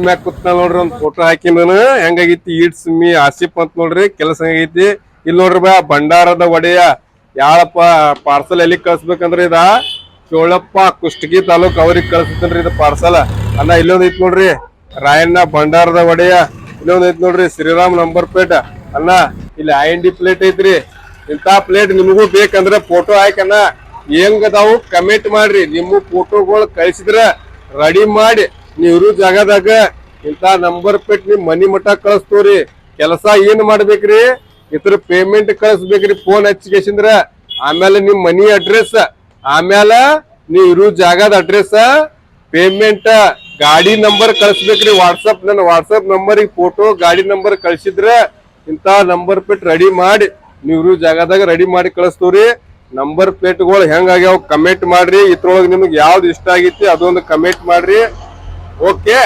ಮ್ಯಾಗ ಕೂತ್ ನೋಡ್ರಿ ಒಂದ್ ಫೋಟೋ ಹಾಕಿನ ಹೆಂಗಾಗೈತಿ ಇಟ್ಸ್ ಮೀ ಆಸಿಫ್ ಅಂತ ನೋಡ್ರಿ ಕೆಲಸ ಹೆಂಗೈತಿ ಇಲ್ಲಿ ನೋಡ್ರಿ ಬಾ ಭಂಡಾರದ ಒಡೆಯ ಯಾಳಪ್ಪ ಪಾರ್ಸಲ್ ಎಲ್ಲಿ ಕಳ್ಸ್ಬೇಕಂದ್ರ ಇದ ಚೋಳಪ್ಪ ಕುಷ್ಟಗಿ ತಾಲೂಕ್ ಅವ್ರಿಗೆ ಕಳ್ಸತ್ತನ್ರಿ ಇದು ಪಾರ್ಸಲ್ ಅಣ್ಣ ಇಲ್ಲೊಂದ್ ಐತಿ ನೋಡ್ರಿ ರಾಯಣ್ಣ ಭಂಡಾರದ ಒಡೆಯ ಇಲ್ಲೊಂದ್ ಐತಿ ನೋಡ್ರಿ ಶ್ರೀರಾಮ್ ನಂಬರ್ ಪ್ಲೇಟ್ ಅಣ್ಣ ಇಲ್ಲಿ IND ಪ್ಲೇಟ್ ಐತ್ರಿ ಇಂತ ಪ್ಲೇಟ್ ನಿಮಗೂ ಬೇಕಂದ್ರ ಫೋಟೋ ಹಾಕಣ್ಣ ಹೆಂಗದಾವು ಕಮೆಂಟ್ ಮಾಡ್ರಿ ನಿಮ್ಮ ಫೋಟೋಗಳು ಕಳ್ಸಿದ್ರ ರೆಡಿ ಮಾಡಿ ನೀವ್ರು ಜಾಗದಾಗ ಇಂತ ನಂಬರ್ ಪ್ಲೇಟ್ ನಿಮ್ ಮನಿ ಮಠ ಕಳಿಸ್ತವ್ರಿ ಕೆಲಸ ಏನ್ ಮಾಡ್ಬೇಕ್ರಿ ಇತರ ಪೇಮೆಂಟ್ ಕಳಿಸ್ಬೇಕ್ರಿ ಫೋನ್ ಹಚ್ಚಿಗೆಸಿಂದ್ರ ಆಮೇಲೆ ನಿಮ್ ಮನಿ ಅಡ್ರೆಸ್ ಆಮೇಲೆ ನೀವ್ ಇರೋ ಜಾಗದ ಅಡ್ರೆಸ್ ಪೇಮೆಂಟ್ ಗಾಡಿ ನಂಬರ್ ಕಳಿಸ್ಬೇಕ್ರಿ ವಾಟ್ಸಪ್ ನನ್ನ ವಾಟ್ಸಪ್ ನಂಬರ್ ಫೋಟೋ ಗಾಡಿ ನಂಬರ್ ಕಳ್ಸಿದ್ರ ಇಂತ ನಂಬರ್ ಪ್ಲೇಟ್ ರೆಡಿ ಮಾಡಿ ನೀವ್ರು ಜಾಗದಾಗ ರೆಡಿ ಮಾಡಿ ಕಳಿಸ್ತವ್ರಿ ನಂಬರ್ ಪ್ಲೇಟ್ಗಳು ಹೆಂಗಾಗ್ಯಾವ ಕಮೆಂಟ್ ಮಾಡ್ರಿ ಇದ್ರೊಳಗೆ ನಿಮ್ಗೆ ಯಾವ್ದು ಇಷ್ಟ ಆಗೈತಿ ಅದೊಂದು ಕಮೆಂಟ್ ಮಾಡ್ರಿ ಓಕೆ